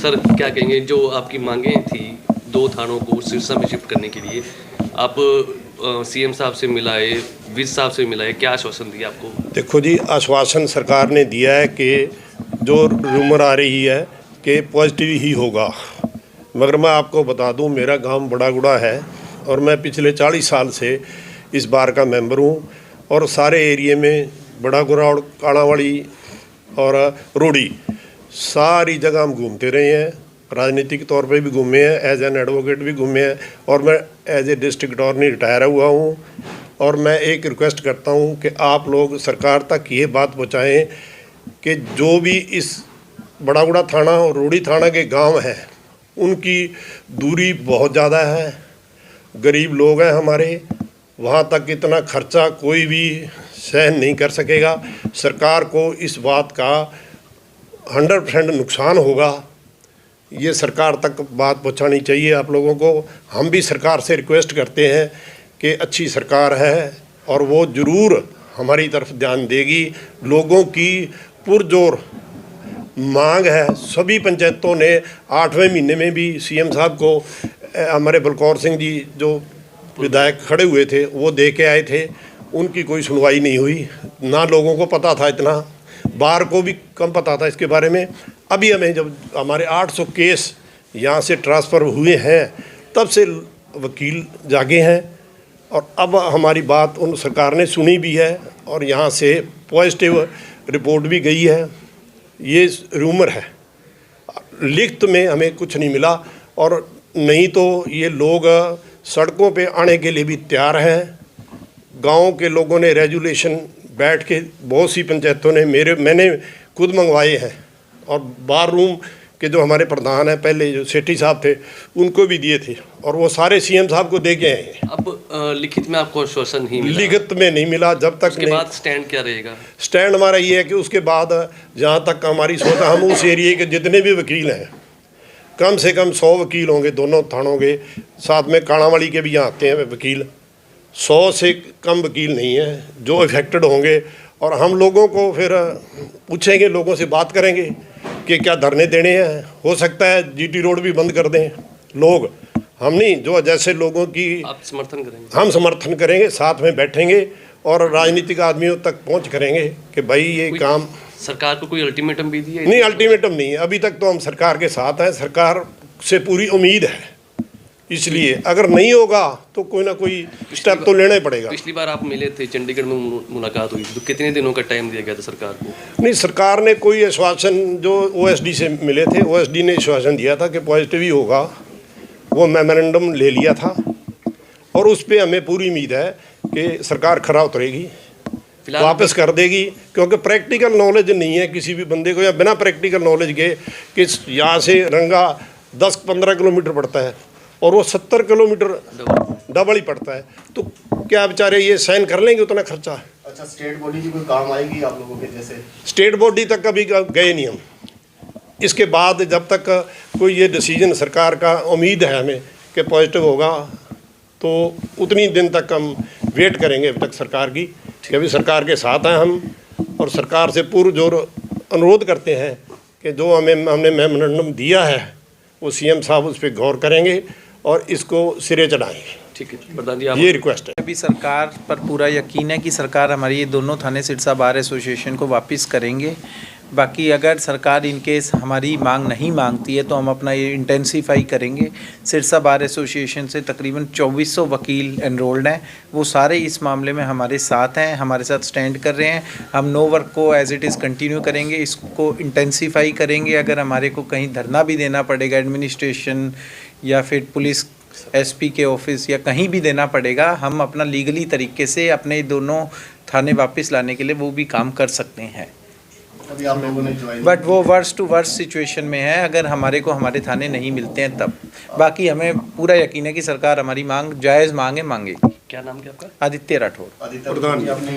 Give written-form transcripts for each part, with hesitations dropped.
Sir क्या कहेंगे, जो आपकी मांगें थी 2 थानों को सिरसा में शिफ्ट करने के लिए, आप सीएम साहब से मिलाए, विज साहब से मिलाए, क्या आश्वासन दिया आपको? देखो जी, आश्वासन सरकार ने दिया है कि जो रूमर आ रही है कि पॉजिटिव ही होगा, मगर मैं आपको बता दूं, मेरा गांव बड़ागुड़ा है और मैं पिछले 40 साल से इस बार का मेंबर हूं और सारे एरिए में बड़ागुड़ा और काणावाड़ी और रोड़ी सारी जगह हम घूमते रहे हैं। राजनीतिक तौर पे भी घूमे हैं, एज एन एडवोकेट भी घूमे हैं और मैं as a district attorney retire हुआ हूँ। और मैं एक रिक्वेस्ट करता हूँ कि आप लोग सरकार तक ये बात पहुँचाएँ कि जो भी इस बड़ागुड़ा थाना और रोड़ी थाना के गांव हैं उनकी दूरी बहुत ज़्यादा है, गरीब लोग हैं हमारे, वहाँ तक इतना खर्चा कोई भी सहन नहीं कर सकेगा। सरकार को इस बात का 100% नुकसान होगा, ये सरकार तक बात पहुंचानी चाहिए आप लोगों को। हम भी सरकार से रिक्वेस्ट करते हैं कि अच्छी सरकार है और वो ज़रूर हमारी तरफ ध्यान देगी। लोगों की पुरजोर मांग है। सभी पंचायतों ने 8वें महीने में भी सीएम साहब को, हमारे बलकौर सिंह जी जो विधायक खड़े हुए थे वो दे के आए थे, उनकी कोई सुनवाई नहीं हुई। ना लोगों को पता था, इतना बार को भी कम पता था इसके बारे में। अभी हमें जब हमारे 800 केस यहाँ से ट्रांसफ़र हुए हैं तब से वकील जागे हैं और अब हमारी बात उन सरकार ने सुनी भी है और यहाँ से पॉजिटिव रिपोर्ट भी गई है। ये रूमर है, लिखत में हमें कुछ नहीं मिला और नहीं तो ये लोग सड़कों पे आने के लिए भी तैयार हैं। गांव के लोगों ने रेजुलेशन बैठ के, बहुत सी पंचायतों ने, मैंने खुद मंगवाए हैं और बार रूम के जो हमारे प्रधान हैं पहले जो सेठी साहब थे उनको भी दिए थे और वो सारे सीएम साहब को दे के आए हैं। अब लिखित में आपको आश्वासन नहीं मिला? लिखित में नहीं मिला। जब तक उसके बाद स्टैंड क्या रहेगा? स्टैंड हमारा ये है कि उसके बाद जहाँ तक हमारी सोच, हम उस एरिए के जितने भी वकील हैं, कम से कम 100 वकील होंगे दोनों थानों के, साथ में काणावाड़ी के भी यहाँ आते हैं वकील, 100 से कम वकील नहीं हैं जो अफेक्टेड होंगे। और हम लोगों को फिर पूछेंगे, लोगों से बात करेंगे कि क्या धरने देने हैं। हो सकता है जीटी रोड भी बंद कर दें लोग, हम नहीं, जो जैसे लोगों की आप समर्थन करेंगे? हम समर्थन करेंगे, साथ में बैठेंगे और राजनीतिक आदमियों तक पहुंच करेंगे कि भाई ये काम। सरकार को कोई अल्टीमेटम भी दिया? नहीं, अल्टीमेटम नहीं है अभी तक। तो हम सरकार के साथ हैं, सरकार से पूरी उम्मीद है, इसलिए अगर नहीं होगा तो कोई ना कोई स्टेप तो लेना ही पड़ेगा। पिछली बार आप मिले थे, चंडीगढ़ में मुलाकात हुई तो कितने दिनों का टाइम दिया गया था सरकार को? नहीं, सरकार ने कोई आश्वासन, जो ओएसडी से मिले थे ओएसडी ने आश्वासन दिया था कि पॉजिटिव ही होगा, वो मेमोरेंडम ले लिया था और उस पर हमें पूरी उम्मीद है कि सरकार खरा उतरेगी, वापस कर देगी। क्योंकि प्रैक्टिकल नॉलेज नहीं है किसी भी बंदे को, या बिना प्रैक्टिकल नॉलेज के कि यहाँ से रंगा 10-15 किलोमीटर पड़ता है और वो 70 किलोमीटर डबल ही पड़ता है, तो क्या बेचारे ये सहन कर लेंगे उतना खर्चा? अच्छा, स्टेट बॉडी की कोई काम आएगी आप लोगों के जैसे? स्टेट बॉडी तक कभी गए नहीं हम। इसके बाद जब तक कोई ये डिसीजन सरकार का उम्मीद है हमें कि पॉजिटिव होगा, तो उतनी दिन तक हम वेट करेंगे अभी तक सरकार की, कि अभी सरकार के साथ हैं हम और सरकार से पुरजोर अनुरोध करते हैं कि जो हमने मेमोरेंडम दिया है वो सीएम साहब उस पर गौर करेंगे और इसको सिरे चढ़ाएंगे। ठीक है प्रधान जी, ये रिक्वेस्ट है। अभी सरकार पर पूरा यकीन है कि सरकार हमारी ये दोनों थाने सिरसा बार एसोसिएशन को वापस करेंगे। बाकी अगर सरकार इनकेस हमारी मांग नहीं मांगती है तो हम अपना ये इंटेंसीफाई करेंगे। सिरसा बार एसोसिएशन से तकरीबन 2400 वकील एनरोल्ड हैं, वो सारे इस मामले में हमारे साथ हैं, हमारे साथ स्टैंड कर रहे हैं। हम नो वर्क को एज इट इज़ कंटिन्यू करेंगे, इसको इंटेंसीफाई करेंगे। अगर हमारे को कहीं धरना भी देना पड़ेगा एडमिनिस्ट्रेशन या फिर पुलिस एसपी के ऑफिस या कहीं भी देना पड़ेगा, हम अपना लीगली तरीके से अपने दोनों थाने वापस लाने के लिए वो भी काम कर सकते हैं। अभी आप लोगों ने बट वो वर्स टू वर्स सिचुएशन में है अगर हमारे को हमारे थाने नहीं मिलते हैं तब। बाकी हमें पूरा यकीन है कि सरकार हमारी मांग जायज़ मांगेगी। क्या नाम क्या आपका? आदित्य राठौर। आदित्य प्रधान, आपने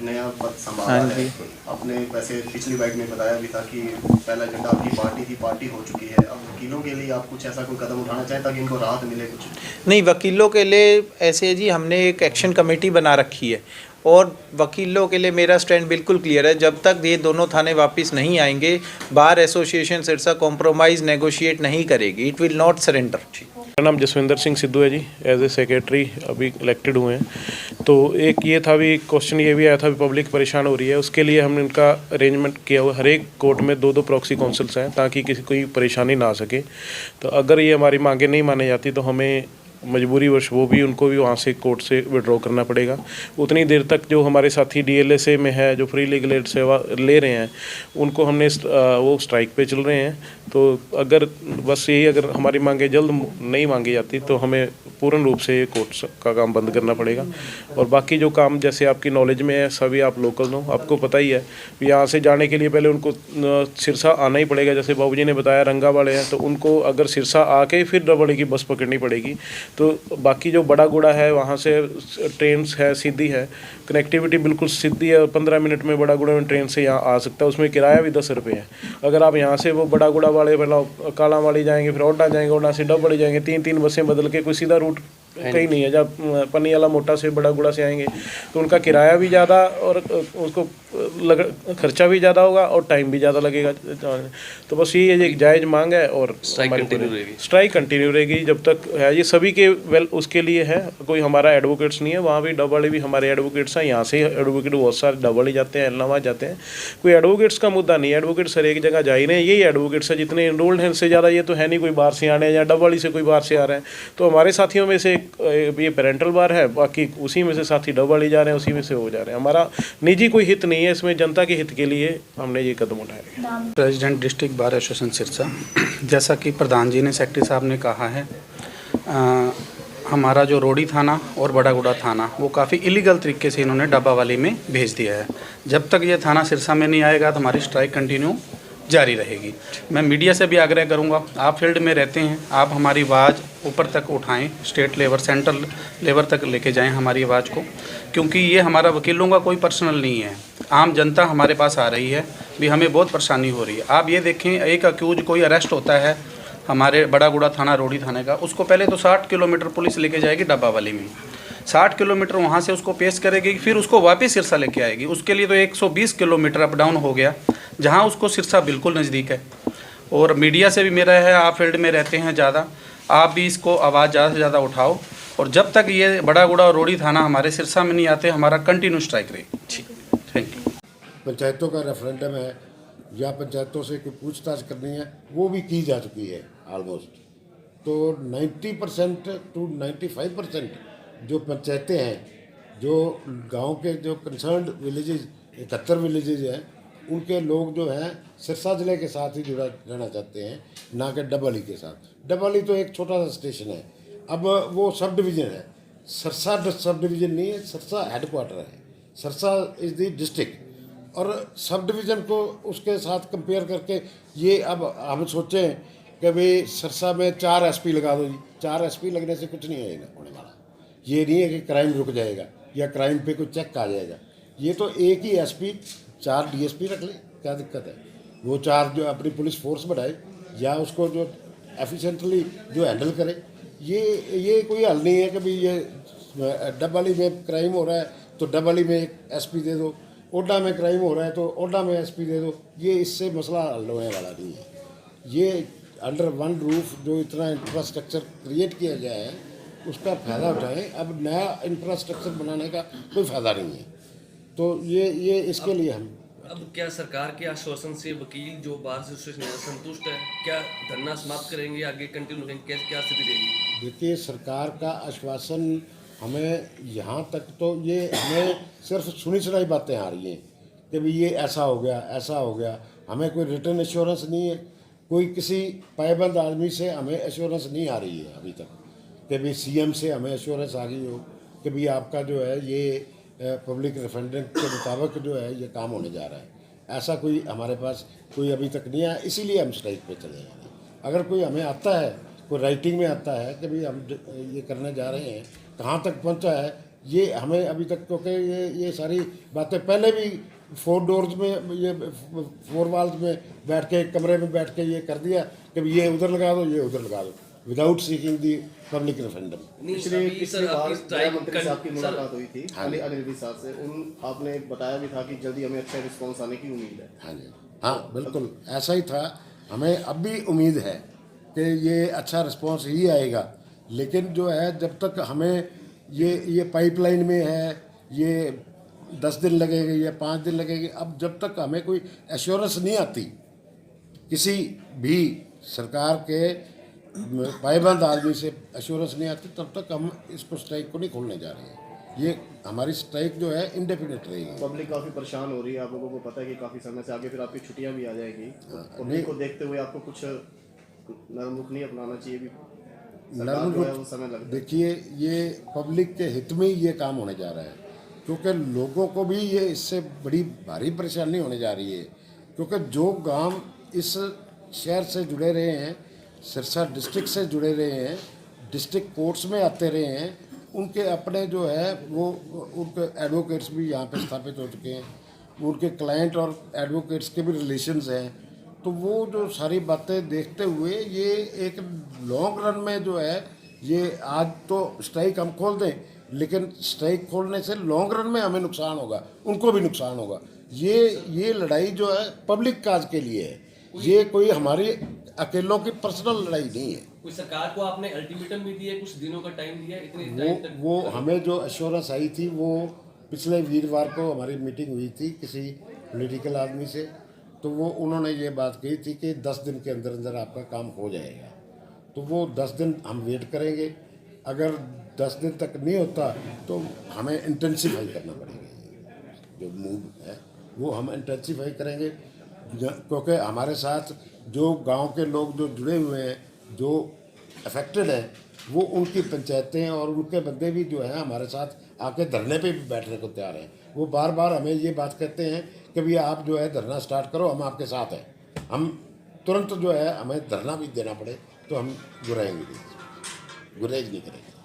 नया पद संभाला है। आपने वैसे पिछली बाइट में बताया भी था कि पहला एजेंडा आपकी पार्टी थी, पार्टी हो चुकी है। अब वकीलों के लिए आप कुछ ऐसा कोई कदम उठाना चाहें ताकि इनको राहत मिले कुछ? नहीं, वकीलों के लिए ऐसे जी हमने एक एक्शन कमेटी बना रखी है और वकीलों के लिए मेरा स्टैंड बिल्कुल क्लियर है, जब तक ये दोनों थाने वापस नहीं आएंगे, bar association Sirsa compromise negotiate नहीं करेगी, इट विल नॉट सरेंडर। मेरा नाम जसविंदर सिंह सिद्धू है जी, एज ए सेक्रेटरी अभी इलेक्टेड हुए हैं। तो एक ये था भी क्वेश्चन ये भी आया था भी पब्लिक परेशान हो रही है, उसके लिए हमने इनका अरेंजमेंट किया हुआ, हर एक कोर्ट में 2-2 प्रॉक्सी काउंसिल्स हैं ताकि किसी कोई परेशानी ना आ सके। तो अगर ये हमारी मांगें नहीं मानी जाती तो हमें मजबूरीवश वो भी उनको भी वहाँ से कोर्ट से विड्रॉ करना पड़ेगा। उतनी देर तक जो हमारे साथी DLSA में है, जो फ्री लीगल एड सेवा ले रहे हैं, उनको हमने वो स्ट्राइक पे चल रहे हैं। तो अगर बस यही अगर हमारी मांगें जल्द नहीं मांगी जाती तो हमें पूर्ण रूप से कोर्ट का काम बंद करना पड़ेगा। और बाकी जो काम जैसे आपकी नॉलेज में है, सभी आप लोकल हो, आपको पता ही है यहाँ से जाने के लिए पहले उनको सिरसा आना ही पड़ेगा। जैसे बाबूजी ने बताया रंगा वाले हैं, तो उनको अगर सिरसा आके फिर डबल की बस पकड़नी पड़ेगी। तो बाकी जो बड़ा गुड़ा है वहाँ से ट्रेन है, सीधी है, कनेक्टिविटी बिल्कुल सीधी है। 15 मिनट में बड़ा गुड़ा में ट्रेन से यहाँ आ सकता है, उसमें किराया भी 10 रुपये है। अगर आप यहाँ से वो बड़ा गुड़ा वाले पहला काला वाली जाएंगे, फिर ओडा जाएंगे, ओडा से डबल जाएंगे, 3-3 बसें बदल के, कोई सीधा रूट कहीं नहीं है। जब पन्नी वाला मोटा से बड़ा गुड़ा से आएंगे तो उनका किराया भी ज़्यादा और उसको खर्चा भी ज़्यादा होगा और टाइम भी ज़्यादा लगेगा। तो बस ये एक जायज़ मांग है और स्ट्राइक कंटिन्यू रहेगी जब तक है। ये सभी के उसके लिए है, कोई हमारा एडवोकेट्स नहीं है। वहाँ भी डबल भी हमारे एडवोकेट्स हैं, यहाँ से एडवोकेट बहुत सारे डबल ही जाते हैं, इलाहाबाद जाते हैं। कोई एडवोकेट्स का मुद्दा नहीं है, एडवोकेट्स हर एक जगह जा ही रहे हैं। यही एडवोकेट्स है जितने इनरोल्ड हैं, इससे ज़्यादा ये तो है नहीं कोई बाहर से आने या डबल ही से कोई बाहर से आ रहे हैं। तो हमारे साथियों में से ये पेरेंटल बार है, बाकी उसी में से साथी डबल ही जा रहे हैं, उसी में से हो जा रहे हैं। हमारा निजी कोई हित नहीं है इसमें, जनता के हित के लिए हमने ये कदम उठाया। President district bar association Sirsa, जैसा कि प्रधान जी ने, सेक्रेटरी साहब ने कहा है, हमारा जो रोडी थाना और बड़ागुड़ा थाना वो काफ़ी इलीगल तरीके से इन्होंने डब्बावाली में भेज दिया है। जब तक ये थाना सिरसा में नहीं आएगा तो हमारी स्ट्राइक कंटिन्यू जारी रहेगी। मैं मीडिया से भी आग्रह करूंगा, आप फील्ड में रहते हैं, आप हमारी आवाज़ ऊपर तक उठाएं, स्टेट लेवल सेंट्रल लेवल तक लेके जाएं हमारी आवाज़ को, क्योंकि ये हमारा वकीलों का कोई पर्सनल नहीं है। आम जनता हमारे पास आ रही है भी, हमें बहुत परेशानी हो रही है। आप ये देखें, एक अक्यूज कोई अरेस्ट होता है हमारे बड़ागुड़ा थाना रोडी थाने का, उसको पहले तो 60 किलोमीटर पुलिस लेके जाएगी डब्बावाली में, 60 किलोमीटर वहाँ से उसको पेश करेगी, फिर उसको वापस सिरसा लेके आएगी। उसके लिए तो 120 किलोमीटर अप डाउन हो गया, जहाँ उसको सिरसा बिल्कुल नज़दीक है। और मीडिया से भी मेरा है, आप फील्ड में रहते हैं ज़्यादा, आप भी इसको आवाज़ ज़्यादा से ज़्यादा उठाओ। और जब तक ये बड़ागुड़ा और रोडी थाना हमारे सिरसा में नहीं आते, हमारा कंटिन्यू स्ट्राइक रहेगी। Thank you. पंचायतों का रेफरेंडम है या पंचायतों से कोई पूछताछ करनी है, वो भी की जा चुकी है ऑलमोस्ट। तो 90% टू 95% जो पंचायतें हैं, जो गांव के जो कंसर्न्ड विलेजेस 71 विलेजेस हैं, उनके लोग जो हैं सिरसा ज़िले के साथ ही जुड़ा रहना चाहते हैं, ना कि डबली के साथ। डबली तो एक छोटा सा स्टेशन है, अब वो सब डिवीज़न है। सिरसा सब डिवीज़न नहीं है, सिरसा हेडक्वार्टर है, सिरसा इज़ द डिस्ट्रिक्ट। और सब डिवीज़न को उसके साथ कंपेयर करके ये अब हम सोचें कि भाई सिरसा में 4 SP लगा दो जी, 4 SP लगने से कुछ नहीं होने वाला। ये नहीं है कि क्राइम रुक जाएगा या क्राइम पे कोई चेक आ जाएगा। ये तो एक ही SP 4 DSP रख ले, क्या दिक्कत है? वो 4 जो अपनी पुलिस फोर्स बढ़ाए या उसको जो एफिशिएंटली जो हैंडल करे। ये कोई हल नहीं है कि भाई ये डबली में क्राइम हो रहा है तो डबली में एक SP दे दो, ओडा में क्राइम हो रहा है तो ओडा में SP दे दो। ये इससे मसला हल होने वाला नहीं है। ये अंडर वन रूफ जो इतना इंफ्रास्ट्रक्चर क्रिएट किया गया है, उसका फ़ायदा उठाएं। अब नया इंफ्रास्ट्रक्चर बनाने का कोई फ़ायदा नहीं है। तो ये इसके लिए हम अब क्या सरकार के आश्वासन से वकील जो बार एसोसिएशन है संतुष्ट है? क्या धरना समाप्त करेंगे, आगे कंटिन्यू करेंगे, क्या स्थिति रहेगी? देखिए, सरकार का आश्वासन हमें यहाँ तक तो ये हमें सिर्फ सुनी सुनाई बातें आ रही हैं कि भाई ये ऐसा हो गया, ऐसा हो गया। हमें कोई रिटर्न एश्योरेंस नहीं है, कोई किसी पायबंद आदमी से हमें एश्योरेंस नहीं आ रही है अभी तक कि भाई CM से हमें एश्योरेंस आ गई हो कि भाई आपका जो है ये पब्लिक रेफरेंडम के मुताबिक जो है ये काम होने जा रहा है। ऐसा कोई हमारे पास कोई अभी तक नहीं है, इसीलिए हम स्ट्राइक पे चले जा रहे हैं। अगर कोई हमें आता है, कोई राइटिंग में आता है कि भाई हम ये करने जा रहे हैं, कहाँ तक पहुँचा है ये हमें अभी तक, क्योंकि ये सारी बातें पहले भी 4 डोर्स में, ये 4 वॉल्स में बैठ के, कमरे में बैठ के ये कर दिया कि ये उधर लगा दो, ये उधर लगा दो। विदाउट सीकिंग दी पब्लिक रेफरेंडम। पिछली बार गृह मंत्री से आपकी सर, मुलाकात हुई थी अनिल विज साहब से, आपने बताया भी था कि जल्दी हमें अच्छा रिस्पॉन्स आने की उम्मीद है। हाँ जी, हाँ बिल्कुल ऐसा ही था। हमें अब भी उम्मीद है कि ये अच्छा रिस्पॉन्स ही आएगा, लेकिन जो है जब तक हमें ये पाइपलाइन में है, ये 10 दिन लगेंगे या 5 दिन लगेंगे, अब जब तक हमें कोई एश्योरेंस नहीं आती किसी भी सरकार के पायबंद आदमी से एश्योरेंस नहीं आती, तब तक हम इसको स्ट्राइक को नहीं खोलने जा रहे हैं। ये हमारी स्ट्राइक जो है इंडेफिनिट रहेगी। पब्लिक काफ़ी परेशान हो रही है, आप लोगों को पता है कि काफ़ी समय से आगे फिर आपकी छुट्टियां भी आ जाएगी। पब्लिक को देखते हुए आपको कुछ नरम रुख नहीं अपनाना चाहिए भी? सरकार जो है वो समय लगता है। देखिए, ये पब्लिक के हित में ही ये काम होने जा रहा है, क्योंकि लोगों को भी ये इससे बड़ी भारी परेशानी होने जा रही है, क्योंकि जो गांव इस शहर से जुड़े रहे हैं, सिरसा डिस्ट्रिक्ट से जुड़े रहे हैं, डिस्ट्रिक्ट कोर्ट्स में आते रहे हैं, उनके अपने जो है वो उनके एडवोकेट्स भी यहाँ पे स्थापित हो चुके हैं, उनके क्लाइंट और एडवोकेट्स के भी रिलेशंस हैं। तो वो जो सारी बातें देखते हुए ये एक लॉन्ग रन में जो है, ये आज तो स्ट्राइक हम खोल दें, लेकिन स्ट्राइक खोलने से लॉन्ग रन में हमें नुकसान होगा, उनको भी नुकसान होगा। ये लड़ाई जो है पब्लिक काज के लिए है, ये कोई हमारी अकेलों की पर्सनल लड़ाई नहीं है। कोई सरकार को आपने अल्टीमेटम भी दिया, कुछ दिनों का टाइम दिया, इतने टाइम तक? वो हमें जो एश्योरेंस आई थी वो पिछले वीरवार को हमारी मीटिंग हुई थी किसी पॉलिटिकल आदमी से, तो वो उन्होंने ये बात कही थी कि 10 दिन के अंदर अंदर आपका काम हो जाएगा। तो वो 10 दिन हम वेट करेंगे, अगर 10 दिन तक नहीं होता तो हमें इंटेंसिफाई करना पड़ेगा। जो मूव है वो हम इंटेंसिफाई करेंगे, क्योंकि हमारे साथ जो गांव के लोग जो जुड़े हुए हैं, जो अफेक्टेड हैं, वो उनकी पंचायतें और उनके बंदे भी जो हैं हमारे साथ आके धरने पे भी बैठने को तैयार हैं। वो बार बार हमें ये बात कहते हैं कि भैया आप जो है धरना स्टार्ट करो, हम आपके साथ हैं। हम तुरंत जो है हमें धरना भी देना पड़े तो हम गुरेज नहीं करेंगे।